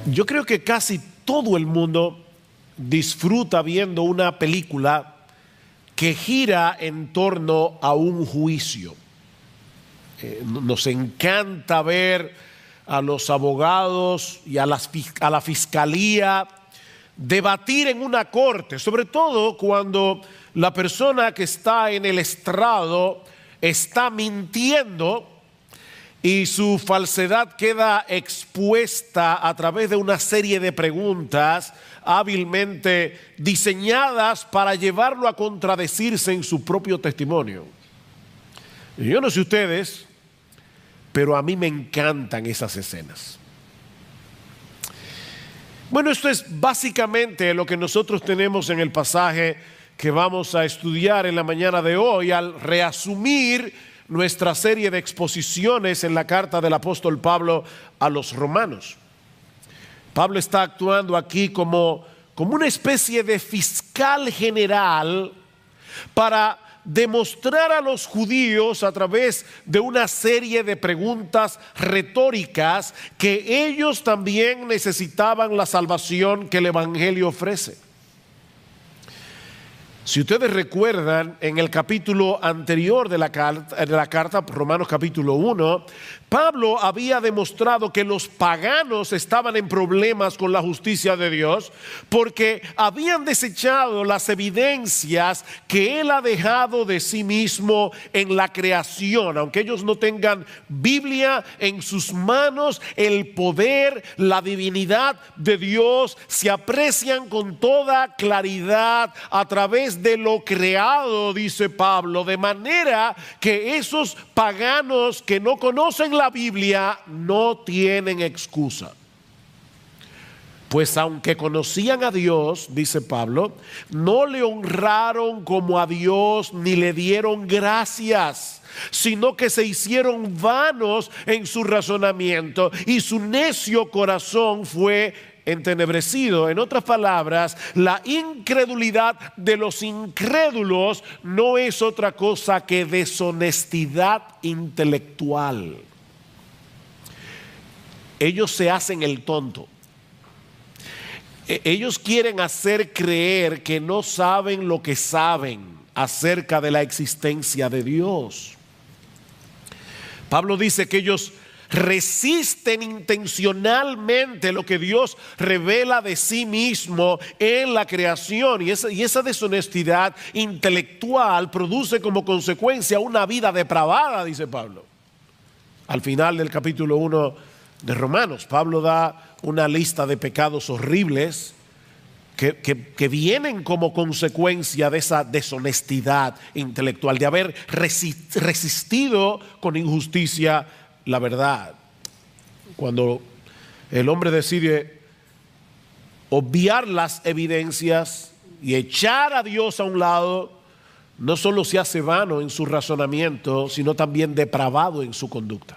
Yo creo que casi todo el mundo disfruta viendo una película que gira en torno a un juicio. Nos encanta ver a los abogados y a la fiscalía debatir en una corte, sobre todo cuando la persona que está en el estrado está mintiendo y su falsedad queda expuesta a través de una serie de preguntas hábilmente diseñadas para llevarlo a contradecirse en su propio testimonio. Yo no sé ustedes, pero a mí me encantan esas escenas. Bueno, esto es básicamente lo que nosotros tenemos en el pasaje que vamos a estudiar en la mañana de hoy al reasumir nuestra serie de exposiciones en la carta del apóstol Pablo a los romanos. Pablo está actuando aquí como una especie de fiscal general para demostrar a los judíos a través de una serie de preguntas retóricas que ellos también necesitaban la salvación que el Evangelio ofrece. Si ustedes recuerdan, en el capítulo anterior de la carta, Romanos capítulo 1, Pablo había demostrado que los paganos estaban en problemas con la justicia de Dios porque habían desechado las evidencias que Él ha dejado de sí mismo en la creación. Aunque ellos no tengan Biblia en sus manos, el poder, la divinidad de Dios se aprecian con toda claridad a través de lo creado, dice Pablo, de manera que esos paganos que no conocen la Biblia no tienen excusa. Pues aunque conocían a Dios, dice Pablo, no le honraron como a Dios ni le dieron gracias, sino que se hicieron vanos en su razonamiento y su necio corazón fue entenebrecido. En otras palabras, la incredulidad de los incrédulos no es otra cosa que deshonestidad intelectual. Ellos se hacen el tonto. Ellos quieren hacer creer que no saben lo que saben acerca de la existencia de Dios. Pablo dice que ellos resisten intencionalmente lo que Dios revela de sí mismo en la creación, y esa deshonestidad intelectual produce como consecuencia una vida depravada, dice Pablo. Al final del capítulo 1 de Romanos, Pablo da una lista de pecados horribles que vienen como consecuencia de esa deshonestidad intelectual, de haber resistido con injusticia la verdad. Cuando el hombre decide obviar las evidencias y echar a Dios a un lado, no solo se hace vano en su razonamiento, sino también depravado en su conducta.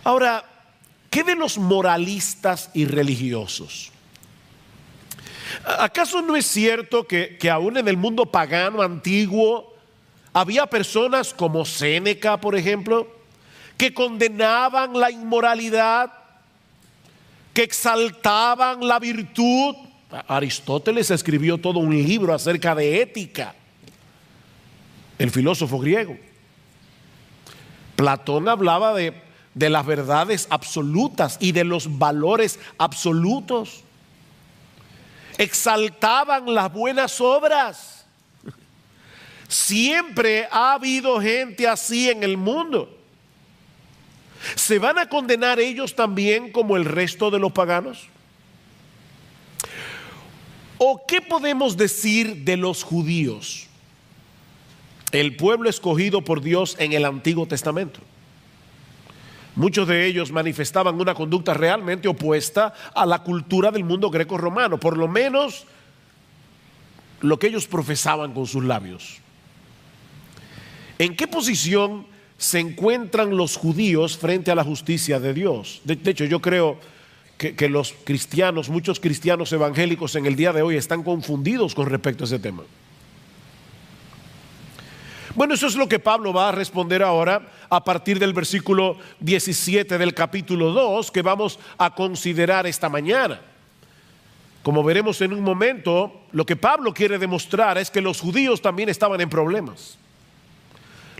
Ahora, ¿qué de los moralistas y religiosos? ¿Acaso no es cierto que aún en el mundo pagano antiguo había personas como Séneca, por ejemplo, que condenaban la inmoralidad, que exaltaban la virtud? Aristóteles escribió todo un libro acerca de ética, el filósofo griego. Platón hablaba de las verdades absolutas y de los valores absolutos. Exaltaban las buenas obras. Siempre ha habido gente así en el mundo. ¿Se van a condenar ellos también como el resto de los paganos? ¿O qué podemos decir de los judíos, el pueblo escogido por Dios en el Antiguo Testamento? Muchos de ellos manifestaban una conducta realmente opuesta a la cultura del mundo greco-romano, por lo menos lo que ellos profesaban con sus labios. ¿En qué posición se encuentran los judíos frente a la justicia de Dios? De hecho, yo creo que los cristianos, muchos cristianos evangélicos en el día de hoy están confundidos con respecto a ese tema. Bueno, eso es lo que Pablo va a responder ahora a partir del versículo 17 del capítulo 2 que vamos a considerar esta mañana. Como veremos en un momento, lo que Pablo quiere demostrar es que los judíos también estaban en problemas.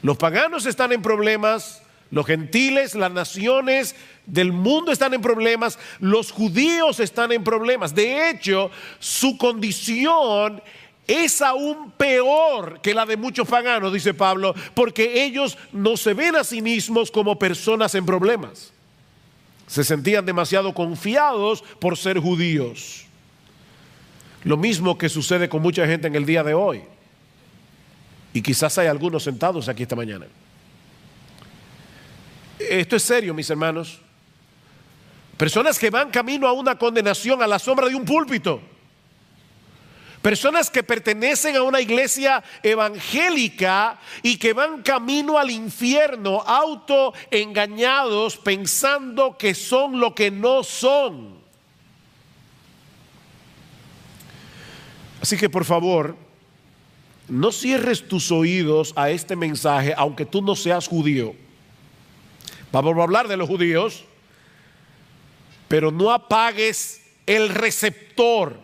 Los paganos están en problemas, los gentiles, las naciones del mundo están en problemas, los judíos están en problemas. De hecho, su condición es aún peor que la de muchos paganos, dice Pablo, porque ellos no se ven a sí mismos como personas en problemas. Se sentían demasiado confiados por ser judíos. Lo mismo que sucede con mucha gente en el día de hoy. Y quizás hay algunos sentados aquí esta mañana. Esto es serio, mis hermanos. Personas que van camino a una condenación a la sombra de un púlpito. Personas que pertenecen a una iglesia evangélica y que van camino al infierno, autoengañados, pensando que son lo que no son. Así que por favor, no cierres tus oídos a este mensaje, aunque tú no seas judío. Vamos a hablar de los judíos, pero no apagues el receptor.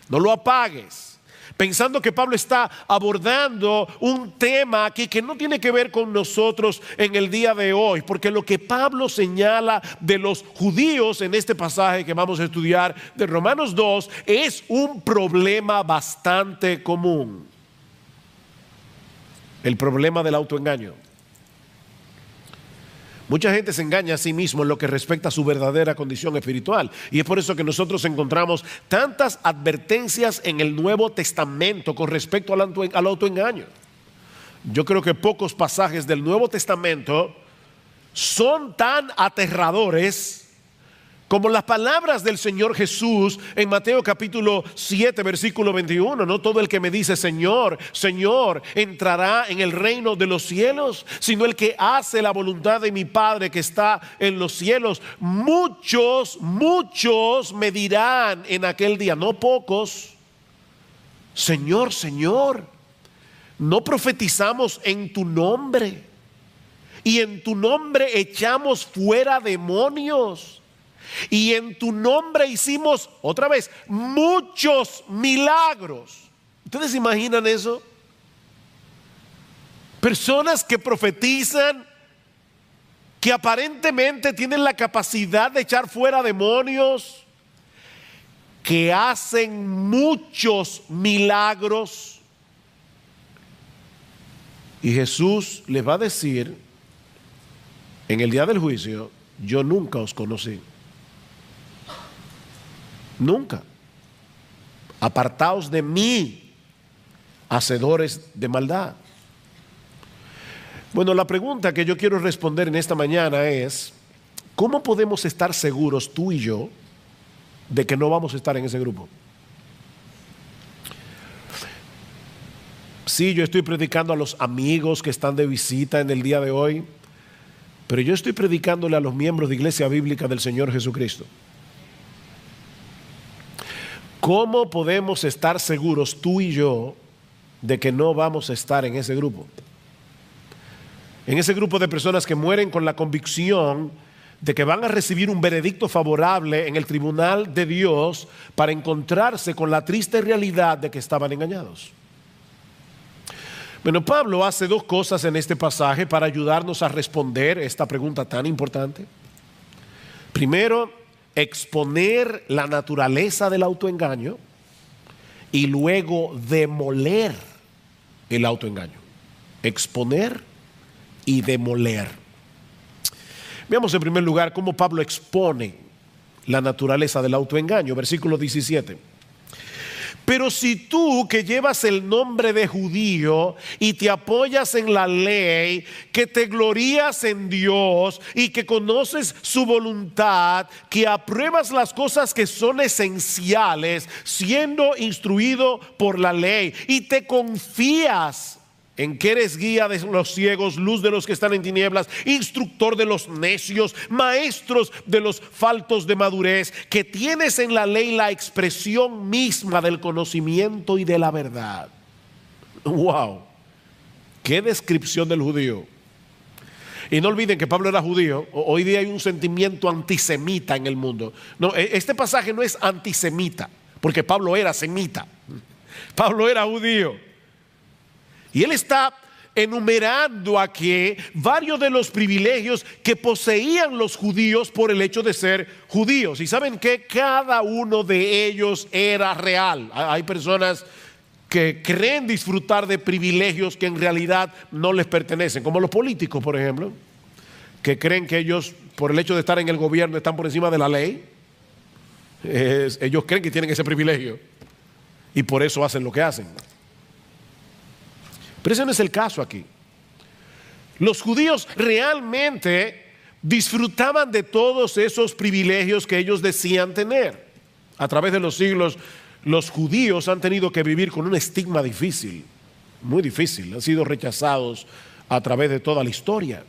No lo apagues, pensando que Pablo está abordando un tema aquí que no tiene que ver con nosotros en el día de hoy, porque lo que Pablo señala de los judíos en este pasaje que vamos a estudiar de Romanos 2 es un problema bastante común. El problema del autoengaño. Mucha gente se engaña a sí mismo en lo que respecta a su verdadera condición espiritual. Y es por eso que nosotros encontramos tantas advertencias en el Nuevo Testamento con respecto al autoengaño. Yo creo que pocos pasajes del Nuevo Testamento son tan aterradores como las palabras del Señor Jesús en Mateo capítulo 7 versículo 21. No todo el que me dice Señor, Señor entrará en el reino de los cielos, sino el que hace la voluntad de mi Padre que está en los cielos. Muchos me dirán en aquel día, no pocos, Señor, Señor, no profetizamos en tu nombre y en tu nombre echamos fuera demonios. Y en tu nombre hicimos, otra vez, muchos milagros. ¿Ustedes se imaginan eso? Personas que profetizan, que aparentemente tienen la capacidad de echar fuera demonios, que hacen muchos milagros. Y Jesús les va a decir en el día del juicio, yo nunca os conocí. Nunca. Apartaos de mí, hacedores de maldad. Bueno, la pregunta que yo quiero responder en esta mañana es, ¿cómo podemos estar seguros tú y yo de que no vamos a estar en ese grupo? Sí, yo estoy predicando a los amigos que están de visita en el día de hoy, pero yo estoy predicándole a los miembros de Iglesia Bíblica del Señor Jesucristo. ¿Cómo podemos estar seguros tú y yo de que no vamos a estar en ese grupo? En ese grupo de personas que mueren con la convicción de que van a recibir un veredicto favorable en el tribunal de Dios para encontrarse con la triste realidad de que estaban engañados. Bueno, Pablo hace dos cosas en este pasaje para ayudarnos a responder esta pregunta tan importante. Primero, exponer la naturaleza del autoengaño y luego demoler el autoengaño. Exponer y demoler. Veamos en primer lugar cómo Pablo expone la naturaleza del autoengaño. Versículo 17. Pero si tú que llevas el nombre de judío y te apoyas en la ley, que te glorías en Dios y que conoces su voluntad, que apruebas las cosas que son esenciales, siendo instruido por la ley, y te confías en que eres guía de los ciegos, luz de los que están en tinieblas, instructor de los necios, maestros de los faltos de madurez, que tienes en la ley la expresión misma del conocimiento y de la verdad. Wow. qué descripción del judío. Y no olviden que Pablo era judío. Hoy día hay un sentimiento antisemita en el mundo. No, este pasaje no es antisemita, porque Pablo era semita. Pablo era judío. Y él está enumerando aquí varios de los privilegios que poseían los judíos por el hecho de ser judíos. Y saben que cada uno de ellos era real. Hay personas que creen disfrutar de privilegios que en realidad no les pertenecen, como los políticos, por ejemplo, que creen que ellos, por el hecho de estar en el gobierno, están por encima de la ley. Ellos creen que tienen ese privilegio y por eso hacen lo que hacen. Pero ese no es el caso aquí. Los judíos realmente disfrutaban de todos esos privilegios que ellos decían tener. A través de los siglos, los judíos han tenido que vivir con un estigma difícil, muy difícil. Han sido rechazados a través de toda la historia.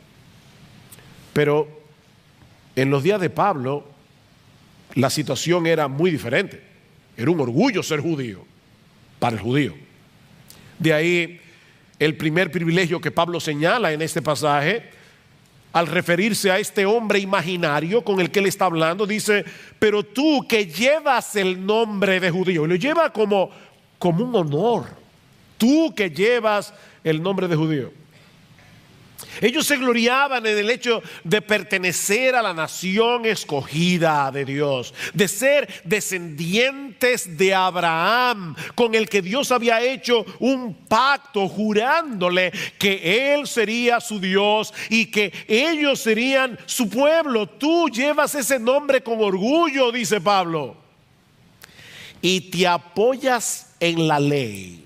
Pero en los días de Pablo, la situación era muy diferente. Era un orgullo ser judío para el judío. De ahí el primer privilegio que Pablo señala en este pasaje, al referirse a este hombre imaginario con el que él está hablando, dice: pero tú que llevas el nombre de judío, y lo lleva como un honor, tú que llevas el nombre de judío. Ellos se gloriaban en el hecho de pertenecer a la nación escogida de Dios, de ser descendientes de Abraham, con el que Dios había hecho un pacto jurándole que Él sería su Dios y que ellos serían su pueblo. Tú llevas ese nombre con orgullo, dice Pablo, y te apoyas en la ley.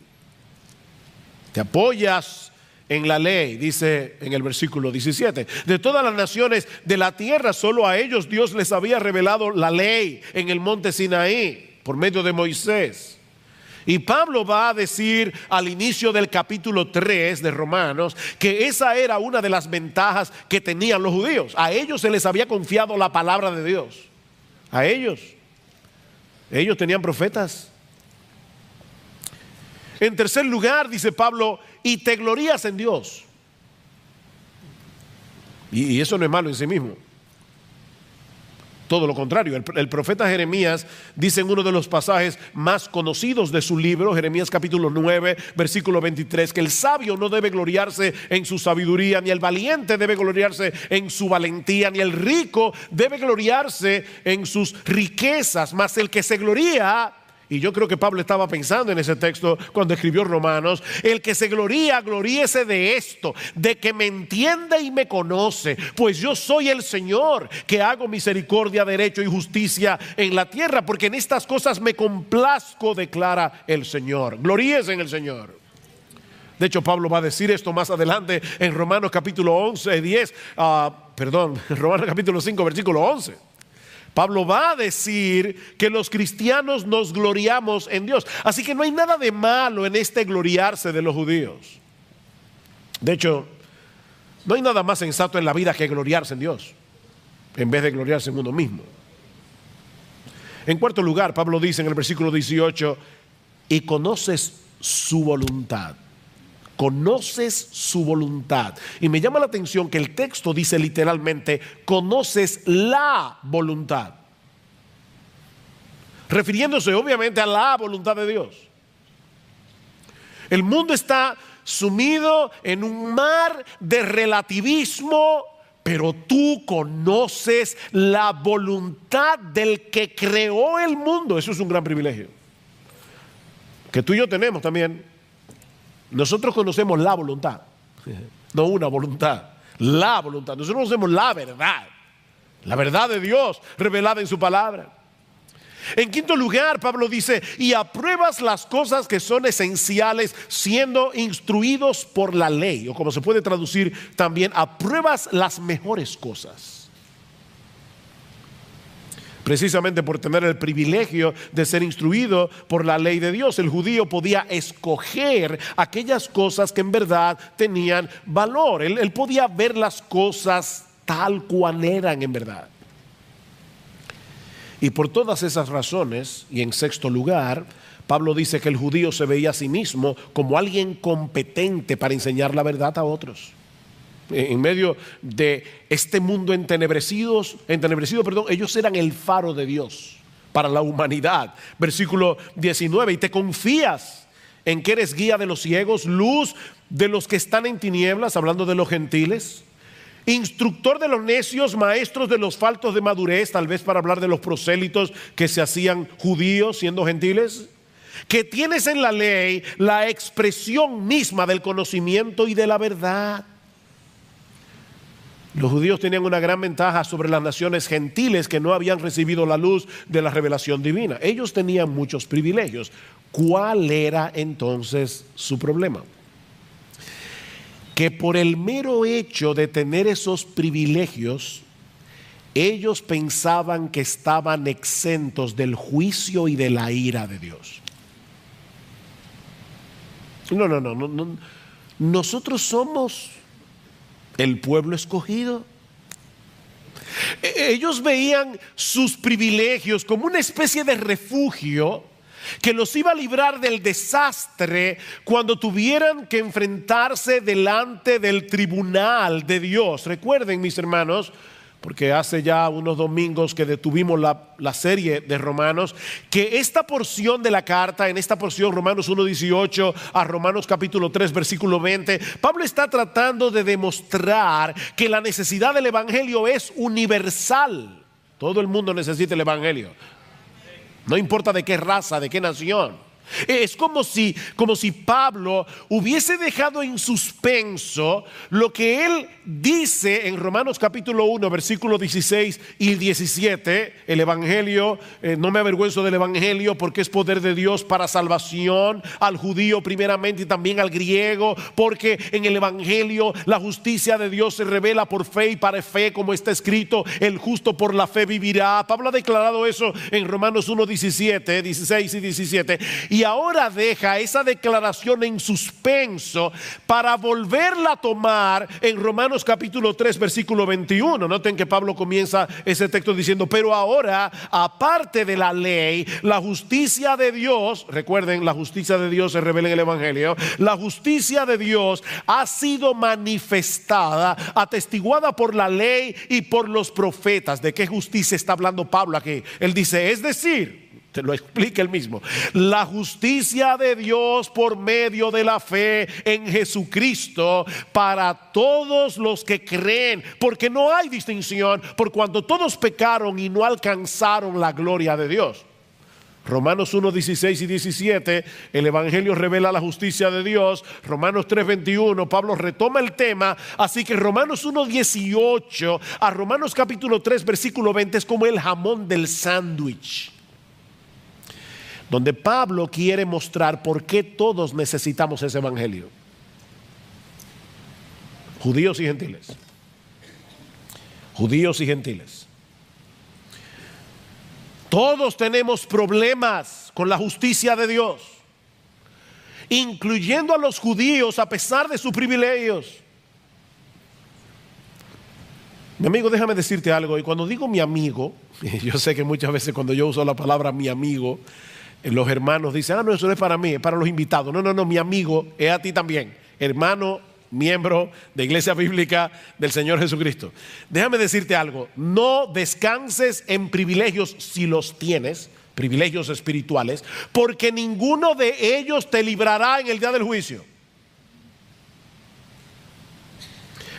Te apoyas en la ley, dice en el versículo 17. De todas las naciones de la tierra, solo a ellos Dios les había revelado la ley en el monte Sinaí, por medio de Moisés. Y Pablo va a decir al inicio del capítulo 3 de Romanos que esa era una de las ventajas que tenían los judíos. A ellos se les había confiado la palabra de Dios. A ellos tenían profetas. En tercer lugar, dice Pablo, y te glorías en Dios. Y eso no es malo en sí mismo. Todo lo contrario, el profeta Jeremías dice en uno de los pasajes más conocidos de su libro, Jeremías capítulo 9, versículo 23, que el sabio no debe gloriarse en su sabiduría, ni el valiente debe gloriarse en su valentía, ni el rico debe gloriarse en sus riquezas, mas el que se gloría, y yo creo que Pablo estaba pensando en ese texto cuando escribió Romanos, el que se gloría, gloríese de esto, de que me entiende y me conoce, pues yo soy el Señor, que hago misericordia, derecho y justicia en la tierra, porque en estas cosas me complazco, declara el Señor. Gloríese en el Señor. De hecho, Pablo va a decir esto más adelante en Romanos capítulo 10, Romanos capítulo 5, versículo 11. Pablo va a decir que los cristianos nos gloriamos en Dios. Así que no hay nada de malo en este gloriarse de los judíos. De hecho, no hay nada más sensato en la vida que gloriarse en Dios, en vez de gloriarse en uno mismo. En cuarto lugar, Pablo dice en el versículo 18, y conoces su voluntad. Conoces su voluntad. Y me llama la atención que el texto dice literalmente, conoces la voluntad, refiriéndose obviamente a la voluntad de Dios. El mundo está sumido en un mar de relativismo, pero tú conoces la voluntad del que creó el mundo. Eso es un gran privilegio que tú y yo tenemos también. Nosotros conocemos la voluntad, no una voluntad, la voluntad. Nosotros conocemos la verdad de Dios revelada en su palabra. En quinto lugar, Pablo dice, y apruebas las cosas que son esenciales siendo instruidos por la ley, o como se puede traducir también, apruebas las mejores cosas. Precisamente por tener el privilegio de ser instruido por la ley de Dios, el judío podía escoger aquellas cosas que en verdad tenían valor. Él podía ver las cosas tal cual eran en verdad. Y por todas esas razones, y en sexto lugar, Pablo dice que el judío se veía a sí mismo como alguien competente para enseñar la verdad a otros. En medio de este mundo entenebrecido, ellos eran el faro de Dios para la humanidad. Versículo 19, y te confías en que eres guía de los ciegos, luz de los que están en tinieblas, hablando de los gentiles, instructor de los necios, maestros de los faltos de madurez, tal vez para hablar de los prosélitos que se hacían judíos siendo gentiles, que tienes en la ley la expresión misma del conocimiento y de la verdad. Los judíos tenían una gran ventaja sobre las naciones gentiles que no habían recibido la luz de la revelación divina. Ellos tenían muchos privilegios. ¿Cuál era entonces su problema? Que por el mero hecho de tener esos privilegios, ellos pensaban que estaban exentos del juicio y de la ira de Dios. No. Nosotros somos el pueblo escogido. Ellos veían sus privilegios como una especie de refugio que los iba a librar del desastre cuando tuvieran que enfrentarse delante del tribunal de Dios. Recuerden, mis hermanos, porque hace ya unos domingos que detuvimos la serie de Romanos, que esta porción de la carta, en esta porción Romanos 1:18 a Romanos capítulo 3 versículo 20, Pablo está tratando de demostrar que la necesidad del evangelio es universal. Todo el mundo necesita el evangelio, no importa de qué raza, de qué nación. Es como si Pablo hubiese dejado en suspenso lo que él dice en Romanos capítulo 1 versículos 16 y 17. El evangelio, no me avergüenzo del evangelio porque es poder de Dios para salvación al judío primeramente y también al griego, porque en el evangelio la justicia de Dios se revela por fe y para fe, como está escrito, el justo por la fe vivirá. Pablo ha declarado eso en Romanos 1, 16 y 17, y ahora deja esa declaración en suspenso para volverla a tomar en Romanos capítulo 3 versículo 21. Noten que Pablo comienza ese texto diciendo: pero ahora, aparte de la ley, la justicia de Dios, recuerden, la justicia de Dios se revela en el evangelio, la justicia de Dios ha sido manifestada, atestiguada por la ley y por los profetas. ¿De qué justicia está hablando Pablo aquí? Él dice, es decir, te lo explica él mismo, la justicia de Dios por medio de la fe en Jesucristo para todos los que creen, porque no hay distinción, por cuanto todos pecaron y no alcanzaron la gloria de Dios. Romanos 1, 16 y 17, el evangelio revela la justicia de Dios. Romanos 3, 21, Pablo retoma el tema. Así que Romanos 1, 18 a Romanos capítulo 3 versículo 20 es como el jamón del sándwich, donde Pablo quiere mostrar por qué todos necesitamos ese evangelio. Judíos y gentiles. Judíos y gentiles. Todos tenemos problemas con la justicia de Dios, incluyendo a los judíos a pesar de sus privilegios. Mi amigo, déjame decirte algo. Y cuando digo mi amigo, yo sé que muchas veces cuando yo uso la palabra mi amigo, los hermanos dicen, no, eso no es para mí, es para los invitados. No, mi amigo es a ti también, hermano, miembro de Iglesia Bíblica del Señor Jesucristo. Déjame decirte algo, no descanses en privilegios si los tienes, privilegios espirituales, porque ninguno de ellos te librará en el día del juicio.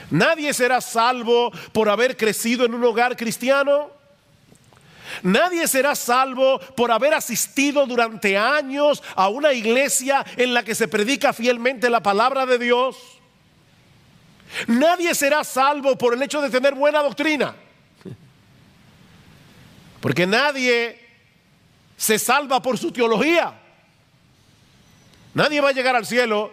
Nadie será salvo por haber crecido en un hogar cristiano. Nadie será salvo por haber asistido durante años a una iglesia en la que se predica fielmente la palabra de Dios. Nadie será salvo por el hecho de tener buena doctrina, porque nadie se salva por su teología. Nadie va a llegar al cielo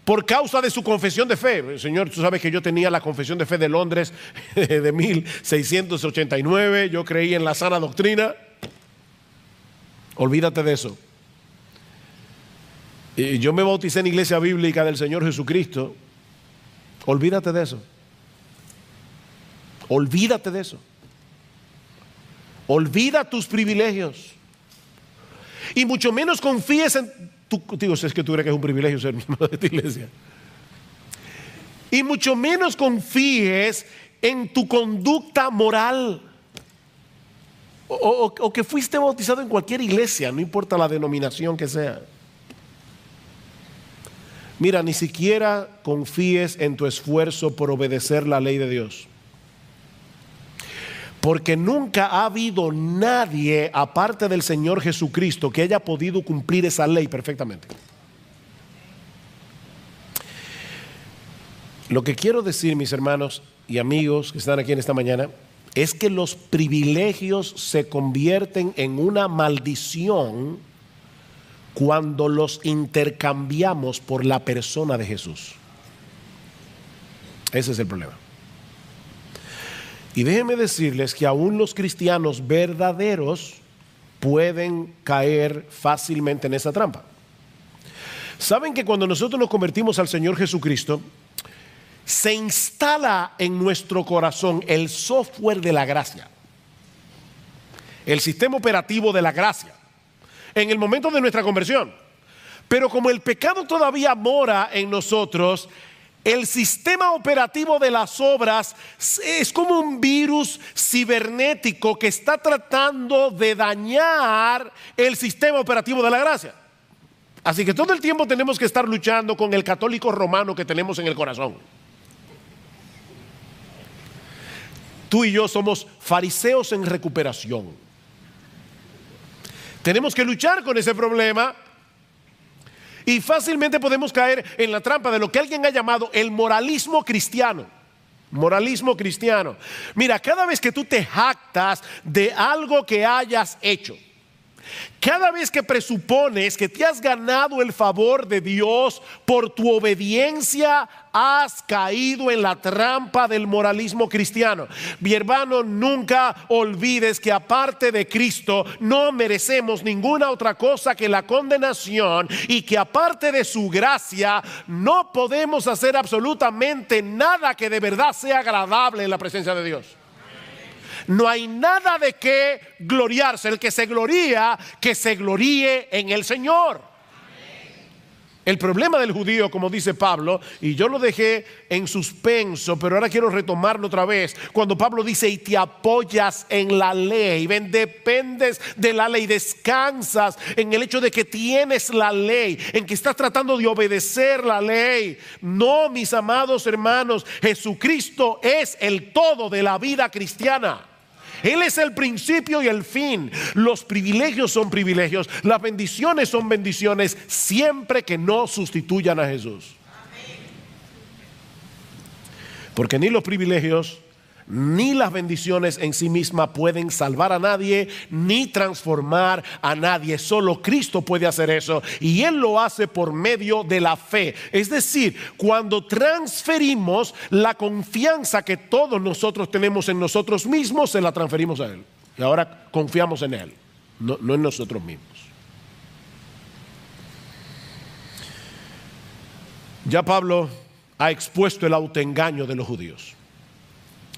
por causa de su confesión de fe. Señor, tú sabes que yo tenía la confesión de fe de Londres de 1689. Yo creí en la sana doctrina. Olvídate de eso. Y yo me bauticé en Iglesia Bíblica del Señor Jesucristo. Olvídate de eso. Olvídate de eso. Olvida tus privilegios Y mucho menos confíes en tu, digo, si es que tú crees que es un privilegio ser miembro de esta iglesia. Y mucho menos confíes en tu conducta moral. O que fuiste bautizado en cualquier iglesia, no importa la denominación que sea. Mira, ni siquiera confíes en tu esfuerzo por obedecer la ley de Dios. Porque nunca ha habido nadie aparte del Señor Jesucristo que haya podido cumplir esa ley perfectamente. Lo que quiero decir, mis hermanos y amigos que están aquí en esta mañana, es que los privilegios se convierten en una maldición cuando los intercambiamos por la persona de Jesús. Ese es el problema. Y déjenme decirles que aún los cristianos verdaderos pueden caer fácilmente en esa trampa. ¿Saben que cuando nosotros nos convertimos al Señor Jesucristo, se instala en nuestro corazón el software de la gracia, el sistema operativo de la gracia, en el momento de nuestra conversión? Pero como el pecado todavía mora en nosotros, el sistema operativo de las obras es como un virus cibernético que está tratando de dañar el sistema operativo de la gracia. Así que todo el tiempo tenemos que estar luchando con el católico romano que tenemos en el corazón. Tú y yo somos fariseos en recuperación. Tenemos que luchar con ese problema y fácilmente podemos caer en la trampa de lo que alguien ha llamado el moralismo cristiano. Moralismo cristiano. Mira, cada vez que tú te jactas de algo que hayas hecho, cada vez que presupones que te has ganado el favor de Dios por tu obediencia, has caído en la trampa del moralismo cristiano. Mi hermano, nunca olvides que aparte de Cristo no merecemos ninguna otra cosa que la condenación, y que aparte de su gracia no podemos hacer absolutamente nada que de verdad sea agradable en la presencia de Dios. No hay nada de qué gloriarse. El que se gloría, que se gloríe en el Señor. El problema del judío, como dice Pablo, y yo lo dejé en suspenso, pero ahora quiero retomarlo otra vez, cuando Pablo dice: y te apoyas en la ley, ven, dependes de la ley, descansas en el hecho de que tienes la ley, en que estás tratando de obedecer la ley. No, mis amados hermanos, Jesucristo es el todo de la vida cristiana. Él es el principio y el fin. Los privilegios son privilegios, las bendiciones son bendiciones, siempre que no sustituyan a Jesús. Porque ni los privilegios ni las bendiciones en sí mismas pueden salvar a nadie ni transformar a nadie. Solo Cristo puede hacer eso, y Él lo hace por medio de la fe. Es decir, cuando transferimos la confianza que todos nosotros tenemos en nosotros mismos, se la transferimos a Él. Y ahora confiamos en Él, no en nosotros mismos. Ya Pablo ha expuesto el autoengaño de los judíos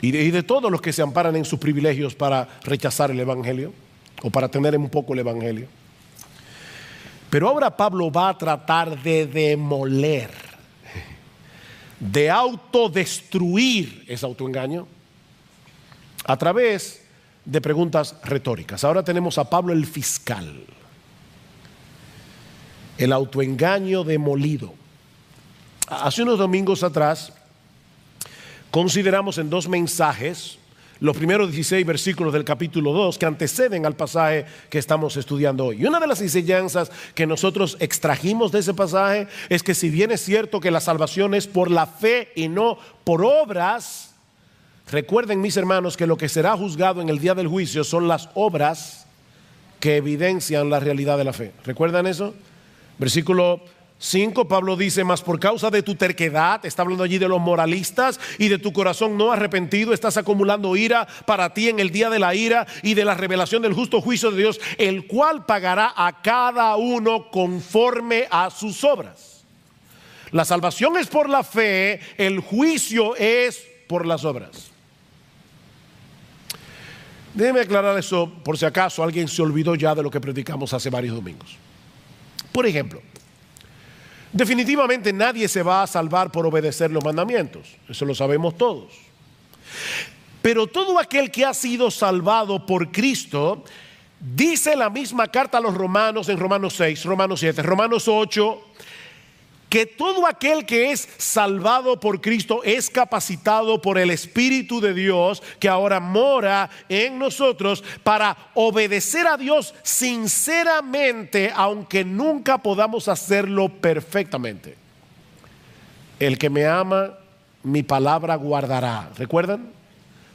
y de todos los que se amparan en sus privilegios para rechazar el evangelio o para tener un poco el evangelio. Pero ahora Pablo va a tratar de demoler, de autodestruir ese autoengaño a través de preguntas retóricas. Ahora tenemos a Pablo el fiscal, el autoengaño demolido. Hace unos domingos atrás consideramos en dos mensajes los primeros 16 versículos del capítulo 2 que anteceden al pasaje que estamos estudiando hoy. Y una de las enseñanzas que nosotros extrajimos de ese pasaje es que, si bien es cierto que la salvación es por la fe y no por obras, recuerden, mis hermanos, que lo que será juzgado en el día del juicio son las obras que evidencian la realidad de la fe. ¿Recuerdan eso? Versículo 5, Pablo dice: mas por causa de tu terquedad, está hablando allí de los moralistas, y de tu corazón no arrepentido, estás acumulando ira para ti en el día de la ira y de la revelación del justo juicio de Dios, el cual pagará a cada uno conforme a sus obras. La salvación es por la fe, el juicio es por las obras. Déjeme aclarar eso por si acaso alguien se olvidó ya de lo que predicamos hace varios domingos. Por ejemplo, definitivamente nadie se va a salvar por obedecer los mandamientos. Eso lo sabemos todos. Pero todo aquel que ha sido salvado por Cristo, dice la misma carta a los romanos en Romanos 6, Romanos 7, Romanos 8, que todo aquel que es salvado por Cristo es capacitado por el Espíritu de Dios que ahora mora en nosotros para obedecer a Dios sinceramente, aunque nunca podamos hacerlo perfectamente. El que me ama, mi palabra guardará. ¿Recuerdan?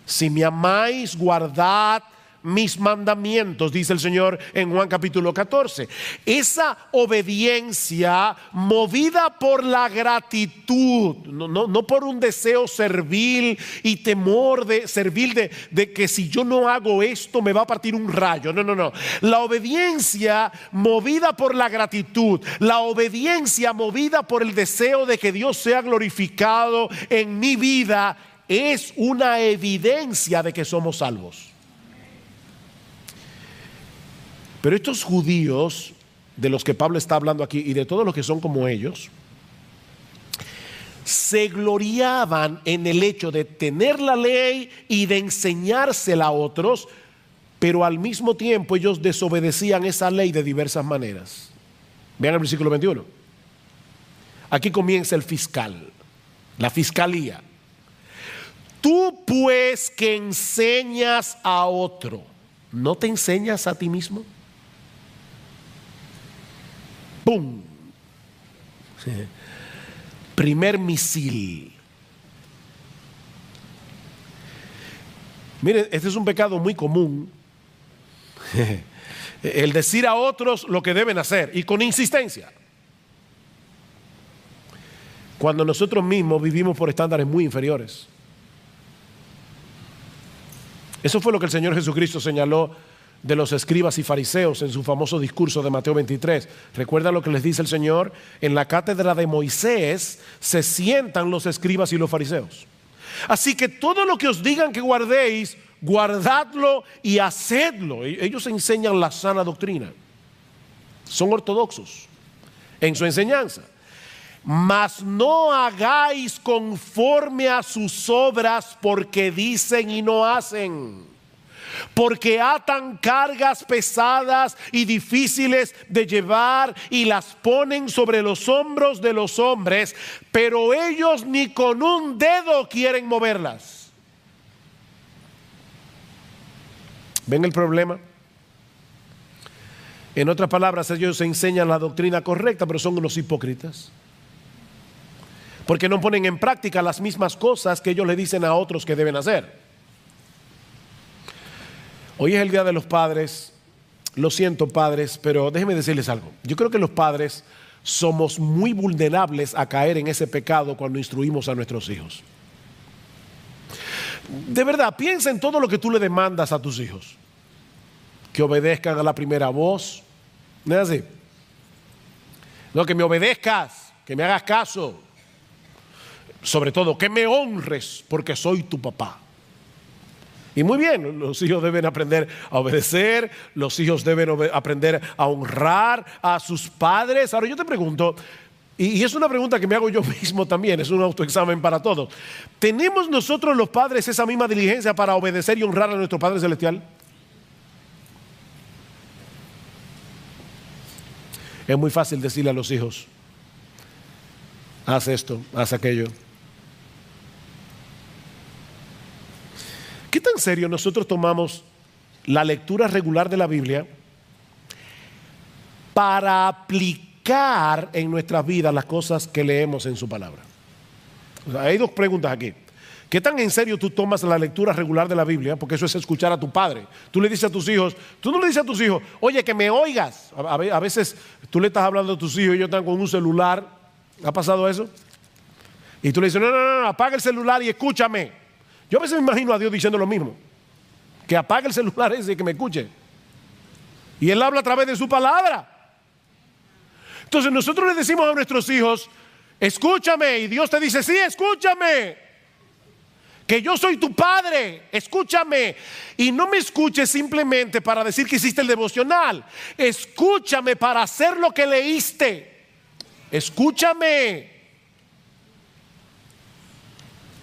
Si me amáis, guardad mis mandamientos, dice el Señor en Juan capítulo 14. Esa obediencia movida por la gratitud, no por un deseo servil y temor de servil de que si yo no hago esto me va a partir un rayo. No. La obediencia movida por la gratitud, la obediencia movida por el deseo de que Dios sea glorificado en mi vida, es una evidencia de que somos salvos. Pero estos judíos de los que Pablo está hablando aquí y de todos los que son como ellos, se gloriaban en el hecho de tener la ley y de enseñársela a otros, pero al mismo tiempo ellos desobedecían esa ley de diversas maneras. Vean el versículo 21. Aquí comienza el fiscal, la fiscalía. Tú pues que enseñas a otro, ¿no te enseñas a ti mismo? ¡Pum! Sí. Primer misil. Miren, este es un pecado muy común. El decir a otros lo que deben hacer y con insistencia. Cuando nosotros mismos vivimos por estándares muy inferiores. Eso fue lo que el Señor Jesucristo señaló de los escribas y fariseos en su famoso discurso de Mateo 23. ¿Recuerda lo que les dice el Señor? En la cátedra de Moisés se sientan los escribas y los fariseos. Así que todo lo que os digan que guardéis, guardadlo y hacedlo. Ellos enseñan la sana doctrina. Son ortodoxos en su enseñanza. Mas no hagáis conforme a sus obras, porque dicen y no hacen. Porque atan cargas pesadas y difíciles de llevar y las ponen sobre los hombros de los hombres, pero ellos ni con un dedo quieren moverlas. ¿Ven el problema? En otras palabras, ellos enseñan la doctrina correcta, pero son unos hipócritas. Porque no ponen en práctica las mismas cosas que ellos le dicen a otros que deben hacer. Hoy es el Día de los Padres. Lo siento, padres, pero déjenme decirles algo. Yo creo que los padres somos muy vulnerables a caer en ese pecado cuando instruimos a nuestros hijos. De verdad, piensa en todo lo que tú le demandas a tus hijos. Que obedezcan a la primera voz. ¿No es así? No, que me obedezcas, que me hagas caso. Sobre todo, que me honres porque soy tu papá. Y muy bien, los hijos deben aprender a obedecer, los hijos deben aprender a honrar a sus padres. Ahora yo te pregunto, y es una pregunta que me hago yo mismo también, es un autoexamen para todos. ¿Tenemos nosotros los padres esa misma diligencia para obedecer y honrar a nuestro Padre Celestial? Es muy fácil decirle a los hijos, haz esto, haz aquello. ¿Qué tan serio nosotros tomamos la lectura regular de la Biblia para aplicar en nuestras vidas las cosas que leemos en su palabra? O sea, hay dos preguntas aquí. ¿Qué tan en serio tú tomas la lectura regular de la Biblia? Porque eso es escuchar a tu padre. Tú le dices a tus hijos, tú no le dices a tus hijos, oye, que me oigas. A veces tú le estás hablando a tus hijos y ellos están con un celular. ¿Ha pasado eso? Y tú le dices, no, apaga el celular y escúchame. Yo a veces me imagino a Dios diciendo lo mismo. Que apague el celular ese y que me escuche. Y Él habla a través de su palabra. Entonces nosotros le decimos a nuestros hijos, escúchame. Y Dios te dice, sí, escúchame. que yo soy tu padre, escúchame. Y no me escuches simplemente para decir que hiciste el devocional. Escúchame para hacer lo que leíste. Escúchame.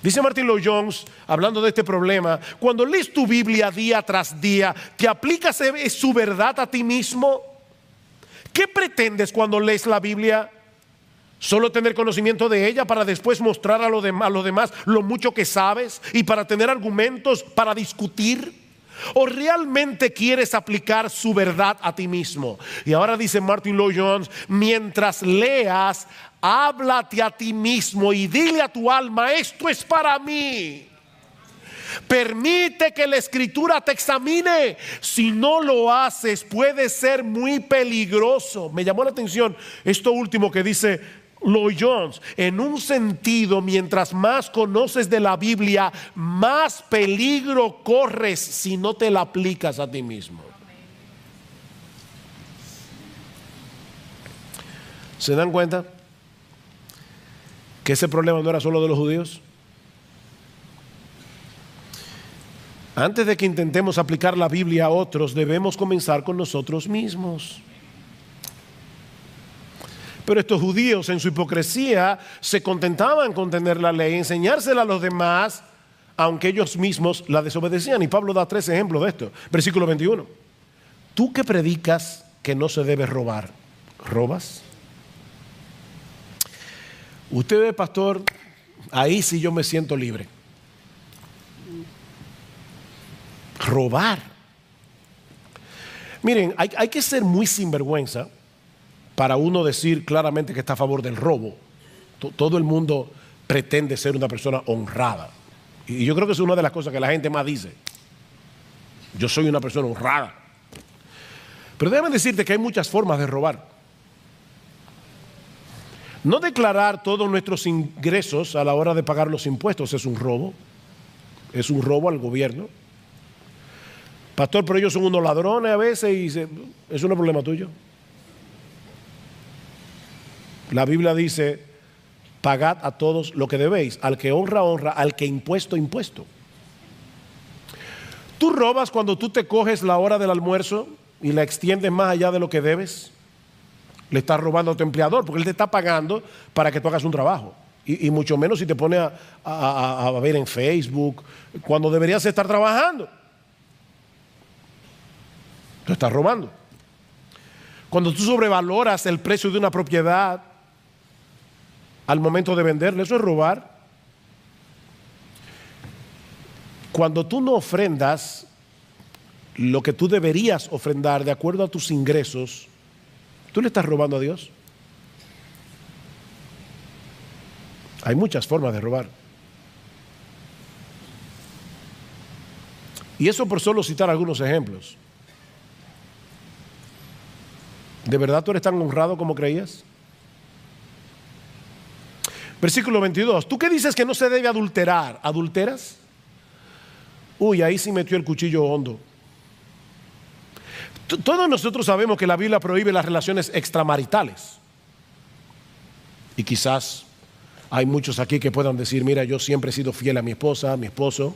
Dice Martin Lloyd-Jones, hablando de este problema: cuando lees tu Biblia día tras día, ¿te aplicas su verdad a ti mismo? ¿Qué pretendes cuando lees la Biblia? ¿Solo tener conocimiento de ella para después mostrar a los demás lo mucho que sabes y para tener argumentos para discutir? ¿O realmente quieres aplicar su verdad a ti mismo? Y ahora dice Martin Lloyd-Jones: mientras leas, háblate a ti mismo y dile a tu alma: esto es para mí. Permite que la escritura te examine. Si no lo haces, puede ser muy peligroso. Me llamó la atención esto último que dice Lloyd-Jones. En un sentido, mientras más conoces de la Biblia, más peligro corres si no te la aplicas a ti mismo. ¿Se dan cuenta que ese problema no era solo de los judíos? Antes de que intentemos aplicar la Biblia a otros, debemos comenzar con nosotros mismos. Pero estos judíos, en su hipocresía, se contentaban con tener la ley, enseñársela a los demás, aunque ellos mismos la desobedecían. Y Pablo da 3 ejemplos de esto. Versículo 21. Tú que predicas que no se debe robar, ¿robas? Usted ve, pastor, ahí sí yo me siento libre. Robar. Miren, hay que ser muy sinvergüenza para uno decir claramente que está a favor del robo. Todo el mundo pretende ser una persona honrada. Y yo creo que es una de las cosas que la gente más dice: yo soy una persona honrada. Pero déjame decirte que hay muchas formas de robar. No declarar todos nuestros ingresos a la hora de pagar los impuestos es un robo. Es un robo al gobierno. Pastor, pero ellos son unos ladrones a veces y eso no es problema tuyo. La Biblia dice: pagad a todos lo que debéis, al que honra, honra, al que impuesto, impuesto. ¿Tú robas cuando tú te coges la hora del almuerzo y la extiendes más allá de lo que debes? Le estás robando a tu empleador, porque él te está pagando para que tú hagas un trabajo. Y mucho menos si te pones a ver en Facebook cuando deberías estar trabajando. Tú estás robando. Cuando tú sobrevaloras el precio de una propiedad al momento de venderla, eso es robar. Cuando tú no ofrendas lo que tú deberías ofrendar de acuerdo a tus ingresos, tú le estás robando a Dios. Hay muchas formas de robar. Y eso por solo citar algunos ejemplos. ¿De verdad tú eres tan honrado como creías? Versículo 22. ¿Tú qué dices que no se debe adulterar? ¿Adulteras? Uy, ahí sí metió el cuchillo hondo. Todos nosotros sabemos que la Biblia prohíbe las relaciones extramaritales. Y quizás hay muchos aquí que puedan decir: mira, yo siempre he sido fiel a mi esposa, a mi esposo.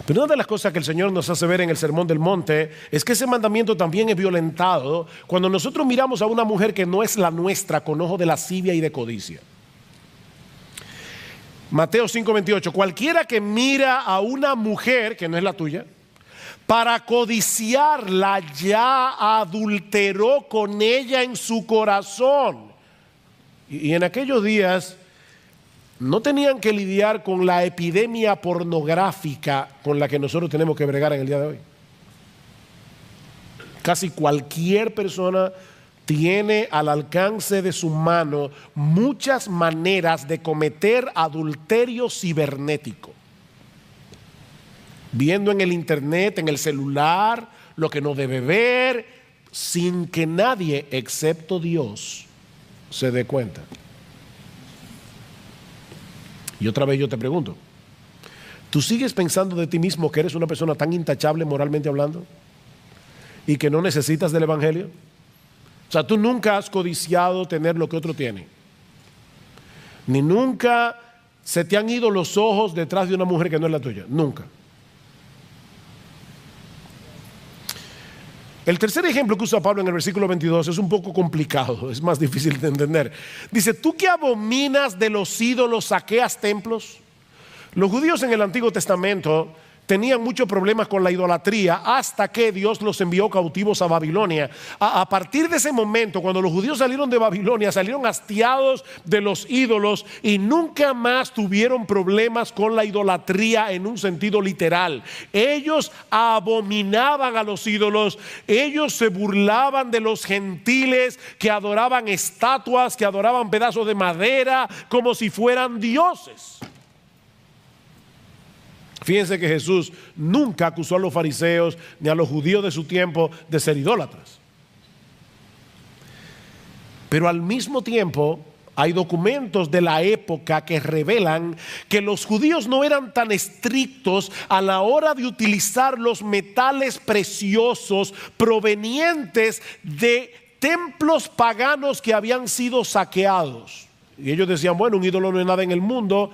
Pero una de las cosas que el Señor nos hace ver en el Sermón del Monte es que ese mandamiento también es violentado cuando nosotros miramos a una mujer que no es la nuestra con ojo de lascivia y de codicia. Mateo 5:28. Cualquiera que mira a una mujer que no es la tuya para codiciarla, ya adulteró con ella en su corazón. Y en aquellos días no tenían que lidiar con la epidemia pornográfica con la que nosotros tenemos que bregar en el día de hoy. Casi cualquier persona tiene al alcance de su mano muchas maneras de cometer adulterio cibernético. Viendo en el internet, en el celular, lo que no debe ver, sin que nadie excepto Dios se dé cuenta. Y otra vez yo te pregunto: ¿tú sigues pensando de ti mismo que eres una persona tan intachable moralmente hablando y que no necesitas del evangelio? O sea, tú nunca has codiciado tener lo que otro tiene, ni nunca se te han ido los ojos detrás de una mujer que no es la tuya? Nunca. El tercer ejemplo que usa Pablo en el versículo 22 es un poco complicado, es más difícil de entender. Dice, ¿tú que abominas de los ídolos saqueas templos? Los judíos en el Antiguo Testamento tenían muchos problemas con la idolatría hasta que Dios los envió cautivos a Babilonia. A partir de ese momento, cuando los judíos salieron de Babilonia, salieron hastiados de los ídolos y nunca más tuvieron problemas con la idolatría en un sentido literal. Ellos abominaban a los ídolos, ellos se burlaban de los gentiles que adoraban estatuas, que adoraban pedazos de madera como si fueran dioses. Fíjense que Jesús nunca acusó a los fariseos ni a los judíos de su tiempo de ser idólatras. Pero al mismo tiempo hay documentos de la época que revelan que los judíos no eran tan estrictos a la hora de utilizar los metales preciosos provenientes de templos paganos que habían sido saqueados. Y ellos decían, bueno, un ídolo no es nada en el mundo.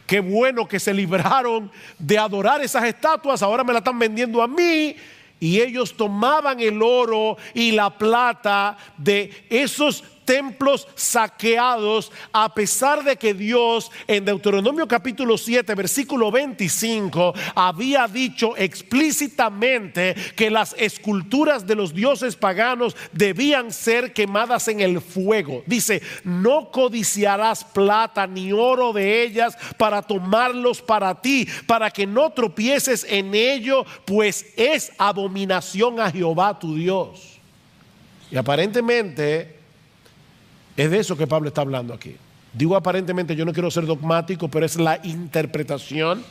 Qué bueno que se libraron de adorar esas estatuas, ahora me la están vendiendo a mí. Y ellos tomaban el oro y la plata de esos templos saqueados, a pesar de que Dios en Deuteronomio capítulo 7 versículo 25 había dicho explícitamente que las esculturas de los dioses paganos debían ser quemadas en el fuego. Dice, no codiciarás plata ni oro de ellas para tomarlos para ti, para que no tropieces en ello, pues es abominación a Jehová tu Dios. Y aparentemente es de eso que Pablo está hablando aquí. Digo aparentemente, yo no quiero ser dogmático, pero es la interpretación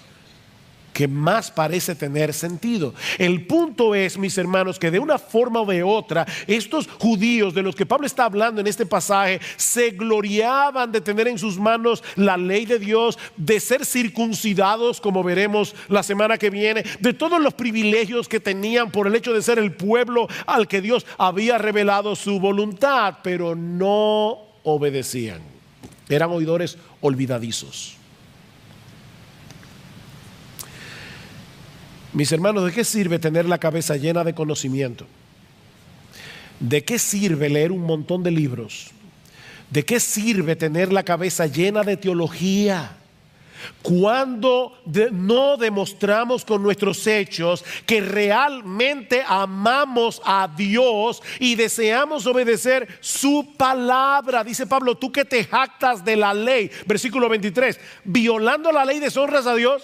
que más parece tener sentido. El punto es, mis hermanos, que de una forma o de otra, estos judíos de los que Pablo está hablando en este pasaje, se gloriaban de tener en sus manos la ley de Dios, de ser circuncidados, como veremos la semana que viene, de todos los privilegios que tenían por el hecho de ser el pueblo al que Dios había revelado su voluntad, pero no obedecían. Eran oidores olvidadizos. Mis hermanos, ¿de qué sirve tener la cabeza llena de conocimiento? ¿De qué sirve leer un montón de libros? ¿De qué sirve tener la cabeza llena de teología cuando no demostramos con nuestros hechos que realmente amamos a Dios y deseamos obedecer su palabra? Dice Pablo, tú que te jactas de la ley, versículo 23, violando la ley deshonras a Dios.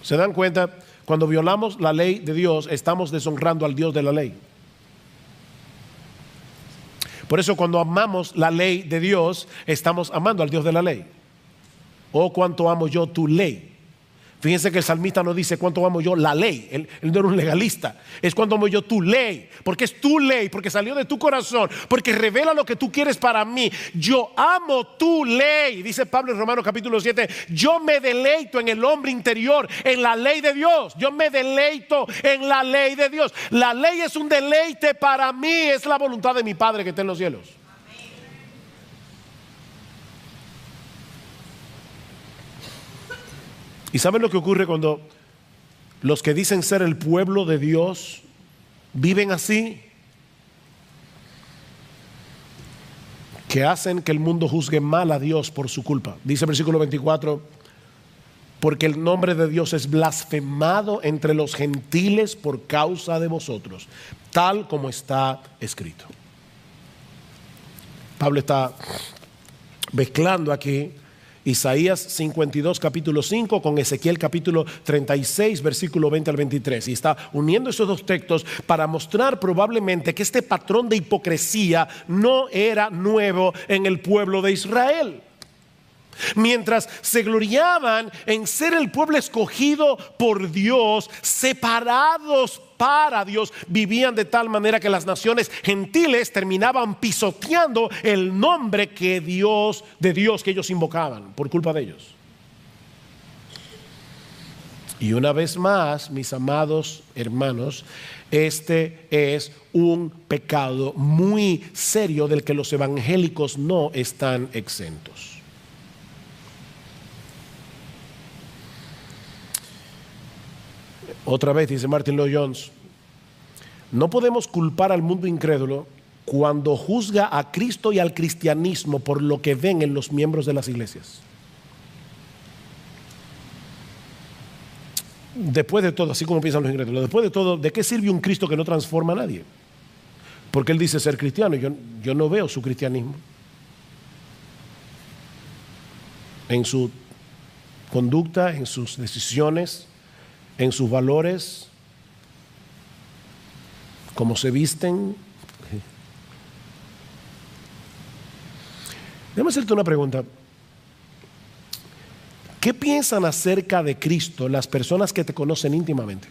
¿Se dan cuenta? Cuando violamos la ley de Dios, estamos deshonrando al Dios de la ley. Por eso cuando amamos la ley de Dios, estamos amando al Dios de la ley. Oh, cuánto amo yo tu ley. Fíjense que el salmista no dice cuánto amo yo la ley. Él no era un legalista. Es cuánto amo yo tu ley. Porque es tu ley, porque salió de tu corazón, porque revela lo que tú quieres para mí. Yo amo tu ley. Dice Pablo en Romanos capítulo 7. Yo me deleito en el hombre interior, en la ley de Dios. Yo me deleito en la ley de Dios. La ley es un deleite para mí. Es la voluntad de mi Padre que está en los cielos. ¿Y saben lo que ocurre cuando los que dicen ser el pueblo de Dios viven así? Que hacen que el mundo juzgue mal a Dios por su culpa. Dice el versículo 24, porque el nombre de Dios es blasfemado entre los gentiles por causa de vosotros, tal como está escrito. Pablo está mezclando aquí Isaías 52 capítulo 5 con Ezequiel capítulo 36 versículo 20 al 23, y está uniendo esos dos textos para mostrar probablemente que este patrón de hipocresía no era nuevo en el pueblo de Israel. Mientras se gloriaban en ser el pueblo escogido por Dios, separados para Dios, vivían de tal manera que las naciones gentiles terminaban pisoteando el nombre de Dios que ellos invocaban por culpa de ellos. Y una vez más, mis amados hermanos, este es un pecado muy serio del que los evangélicos no están exentos. Otra vez dice Martin Lloyd Jones: no podemos culpar al mundo incrédulo cuando juzga a Cristo y al cristianismo por lo que ven en los miembros de las iglesias. Después de todo, así como piensan los incrédulos, después de todo, ¿de qué sirve un Cristo que no transforma a nadie? Porque él dice ser cristiano. Yo no veo su cristianismo en su conducta, en sus decisiones, en sus valores, cómo se visten. Déjame hacerte una pregunta. ¿Qué piensan acerca de Cristo las personas que te conocen íntimamente?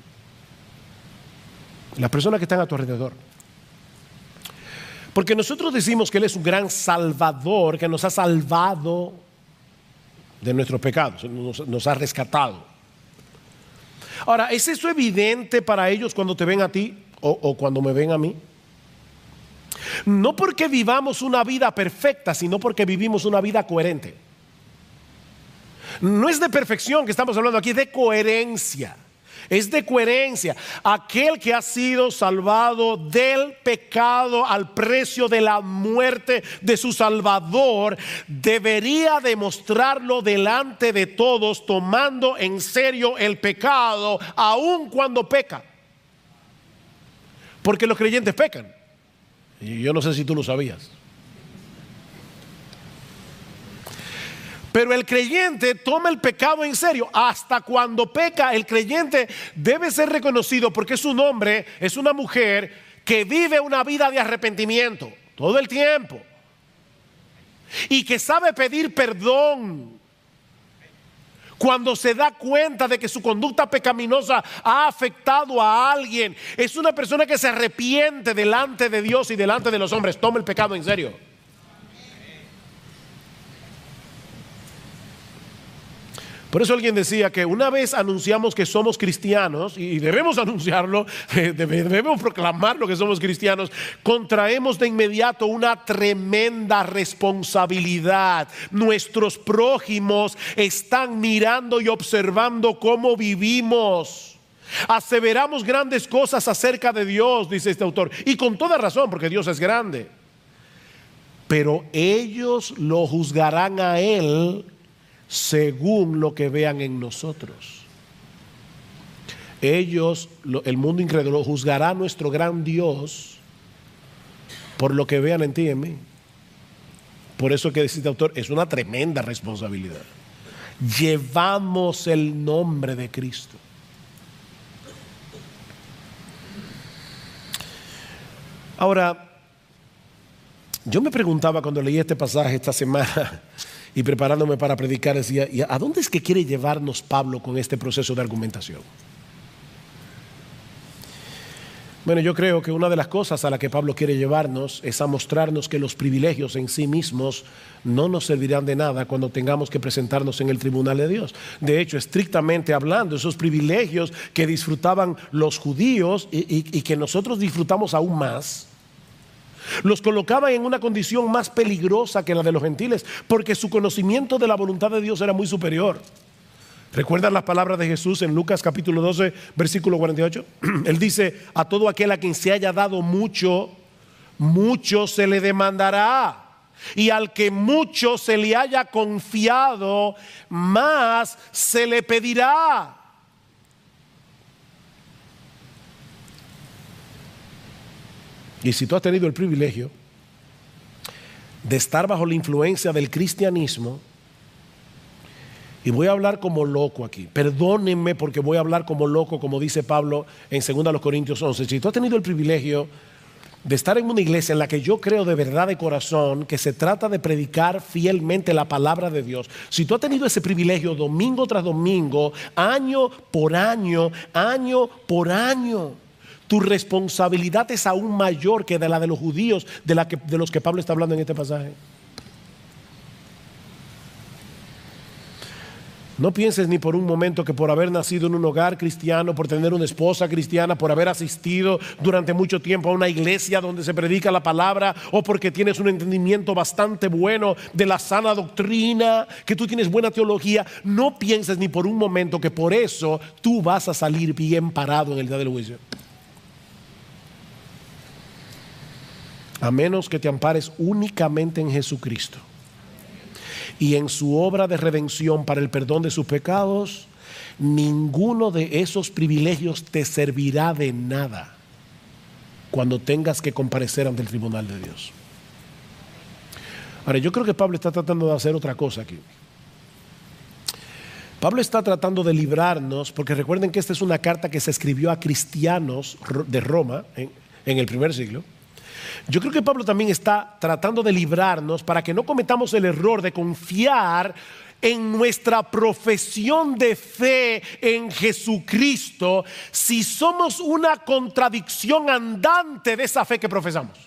Las personas que están a tu alrededor. Porque nosotros decimos que Él es un gran salvador, que nos ha salvado de nuestros pecados, nos ha rescatado. Ahora, ¿es eso evidente para ellos cuando te ven a ti o cuando me ven a mí? No porque vivamos una vida perfecta, sino porque vivimos una vida coherente. No es de perfección que estamos hablando aquí, es de coherencia. Es de coherencia. Aquel que ha sido salvado del pecado al precio de la muerte de su Salvador debería demostrarlo delante de todos, tomando en serio el pecado, aun cuando peca. Porque los creyentes pecan. Y yo no sé si tú lo sabías. Pero el creyente toma el pecado en serio. Hasta cuando peca, el creyente debe ser reconocido porque es un hombre, es una mujer que vive una vida de arrepentimiento todo el tiempo y que sabe pedir perdón cuando se da cuenta de que su conducta pecaminosa ha afectado a alguien. Es una persona que se arrepiente delante de Dios y delante de los hombres. Toma el pecado en serio. Por eso alguien decía que una vez anunciamos que somos cristianos, y debemos anunciarlo, debemos proclamarlo que somos cristianos, contraemos de inmediato una tremenda responsabilidad. Nuestros prójimos están mirando y observando cómo vivimos. Aseveramos grandes cosas acerca de Dios, dice este autor, y con toda razón, porque Dios es grande. Pero ellos lo juzgarán a Él según lo que vean en nosotros. Ellos, el mundo incrédulo, juzgará a nuestro gran Dios por lo que vean en ti y en mí. Por eso que dice este autor, es una tremenda responsabilidad. Llevamos el nombre de Cristo. Ahora, yo me preguntaba cuando leí este pasaje esta semana y preparándome para predicar, decía, ¿y a dónde es que quiere llevarnos Pablo con este proceso de argumentación? Bueno, yo creo que una de las cosas a la que Pablo quiere llevarnos es a mostrarnos que los privilegios en sí mismos no nos servirán de nada cuando tengamos que presentarnos en el tribunal de Dios. De hecho, estrictamente hablando, esos privilegios que disfrutaban los judíos y que nosotros disfrutamos aún más, los colocaban en una condición más peligrosa que la de los gentiles, porque su conocimiento de la voluntad de Dios era muy superior. ¿Recuerdan las palabras de Jesús en Lucas capítulo 12, versículo 48? Él dice, a todo aquel a quien se haya dado mucho, mucho se le demandará. Y al que mucho se le haya confiado, más se le pedirá. Y si tú has tenido el privilegio de estar bajo la influencia del cristianismo, y voy a hablar como loco aquí, perdónenme porque voy a hablar como loco, como dice Pablo en 2 Corintios 11. Si tú has tenido el privilegio de estar en una iglesia en la que yo creo de verdad de corazón que se trata de predicar fielmente la palabra de Dios, si tú has tenido ese privilegio domingo tras domingo, año por año, tu responsabilidad es aún mayor que de la de los judíos, de los que Pablo está hablando en este pasaje. No pienses ni por un momento que por haber nacido en un hogar cristiano, por tener una esposa cristiana, por haber asistido durante mucho tiempo a una iglesia donde se predica la palabra, o porque tienes un entendimiento bastante bueno de la sana doctrina, que tú tienes buena teología, no pienses ni por un momento que por eso tú vas a salir bien parado en el día del juicio. A menos que te ampares únicamente en Jesucristo y en su obra de redención para el perdón de sus pecados, ninguno de esos privilegios te servirá de nada cuando tengas que comparecer ante el tribunal de Dios. Ahora, yo creo que Pablo está tratando de hacer otra cosa aquí. Pablo está tratando de librarnos, porque recuerden que esta es una carta que se escribió a cristianos de Roma en el primer siglo. Yo creo que Pablo también está tratando de librarnos para que no cometamos el error de confiar en nuestra profesión de fe en Jesucristo si somos una contradicción andante de esa fe que profesamos.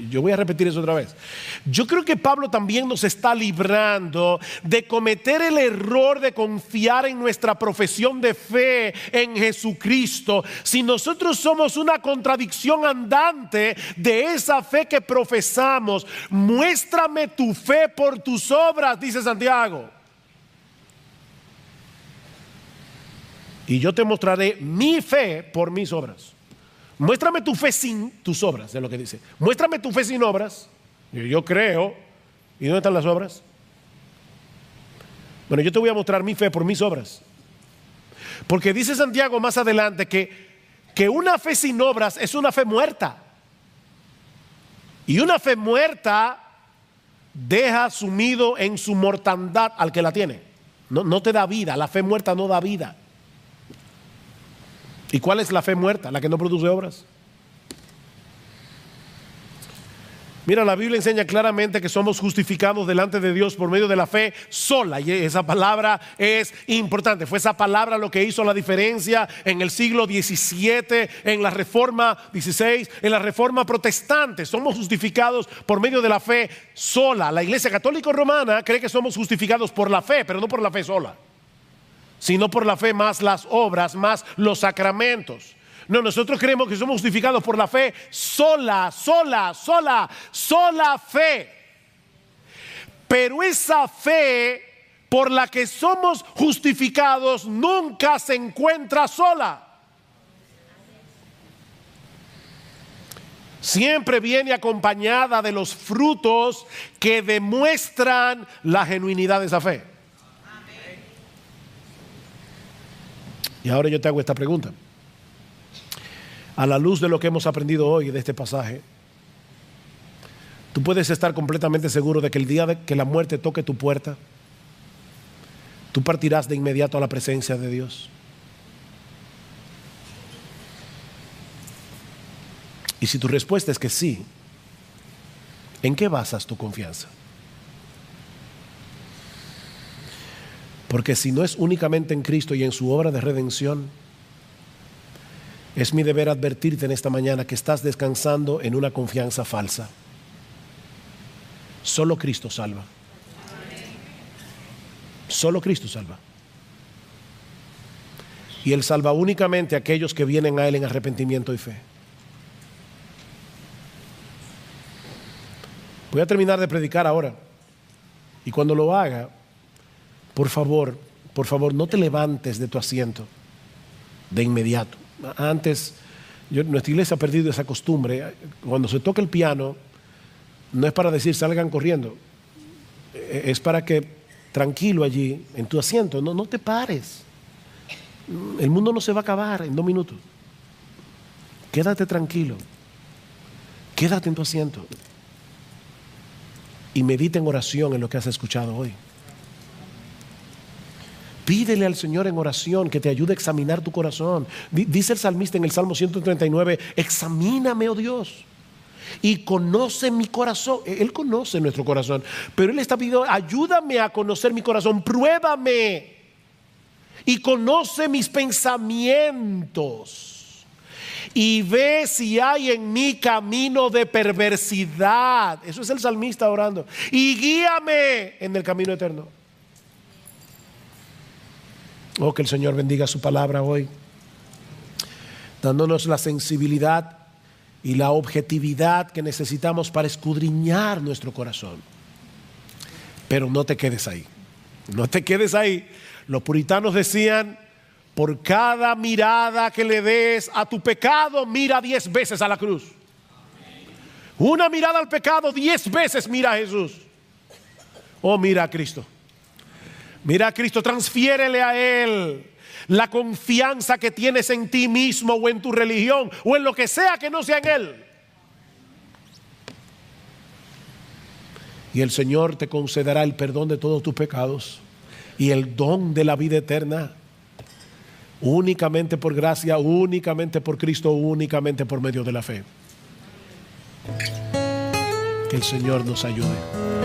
Yo voy a repetir eso otra vez. Yo creo que Pablo también nos está librando de cometer el error de confiar en nuestra profesión de fe en Jesucristo si nosotros somos una contradicción andante de esa fe que profesamos. Muéstrame tu fe por tus obras, dice Santiago, y yo te mostraré mi fe por mis obras. Muéstrame tu fe sin tus obras, es lo que dice. Muéstrame tu fe sin obras. Yo creo. ¿Y dónde están las obras? Bueno, yo te voy a mostrar mi fe por mis obras. Porque dice Santiago más adelante que una fe sin obras es una fe muerta. Y una fe muerta deja sumido en su mortandad al que la tiene. No te da vida. La fe muerta no da vida. ¿Y cuál es la fe muerta? La que no produce obras. Mira, la Biblia enseña claramente que somos justificados delante de Dios por medio de la fe sola. Y esa palabra es importante. Fue esa palabra lo que hizo la diferencia en el siglo XVII, en la Reforma XVI, en la Reforma Protestante. Somos justificados por medio de la fe sola. La Iglesia Católica Romana cree que somos justificados por la fe, pero no por la fe sola, sino por la fe más las obras, más los sacramentos. No, nosotros creemos que somos justificados por la fe sola fe. Pero esa fe por la que somos justificados nunca se encuentra sola. Siempre viene acompañada de los frutos que demuestran la genuinidad de esa fe. Y ahora yo te hago esta pregunta. A la luz de lo que hemos aprendido hoy de este pasaje, tú puedes estar completamente seguro de que el día de que la muerte toque tu puerta, tú partirás de inmediato a la presencia de Dios. Y si tu respuesta es que sí, ¿en qué basas tu confianza? Porque si no es únicamente en Cristo y en su obra de redención, es mi deber advertirte en esta mañana que estás descansando en una confianza falsa. Solo Cristo salva. Solo Cristo salva. Y Él salva únicamente a aquellos que vienen a Él en arrepentimiento y fe. Voy a terminar de predicar ahora. Y cuando lo haga, por favor, no te levantes de tu asiento de inmediato. Antes, nuestra iglesia ha perdido esa costumbre. Cuando se toca el piano, no es para decir salgan corriendo. Es para que tranquilo allí, en tu asiento, no te pares. El mundo no se va a acabar en 2 minutos. Quédate tranquilo. Quédate en tu asiento. Y medita en oración en lo que has escuchado hoy. Pídele al Señor en oración que te ayude a examinar tu corazón. Dice el salmista en el Salmo 139, examíname, oh Dios, y conoce mi corazón. Él conoce nuestro corazón, pero Él está pidiendo, ayúdame a conocer mi corazón, pruébame y conoce mis pensamientos y ve si hay en mí camino de perversidad. Eso es el salmista orando. Y guíame en el camino eterno. Oh, que el Señor bendiga su palabra hoy, dándonos la sensibilidad y la objetividad que necesitamos para escudriñar nuestro corazón. Pero no te quedes ahí, no te quedes ahí. Los puritanos decían: por cada mirada que le des a tu pecado, mira 10 veces a la cruz. Una mirada al pecado, 10 veces mira a Jesús. Oh, mira a Cristo. Mira a Cristo, transfiérele a Él la confianza que tienes en ti mismo o en tu religión o en lo que sea que no sea en Él. Y el Señor te concederá el perdón de todos tus pecados y el don de la vida eterna, únicamente por gracia, únicamente por Cristo, únicamente por medio de la fe. Que el Señor nos ayude.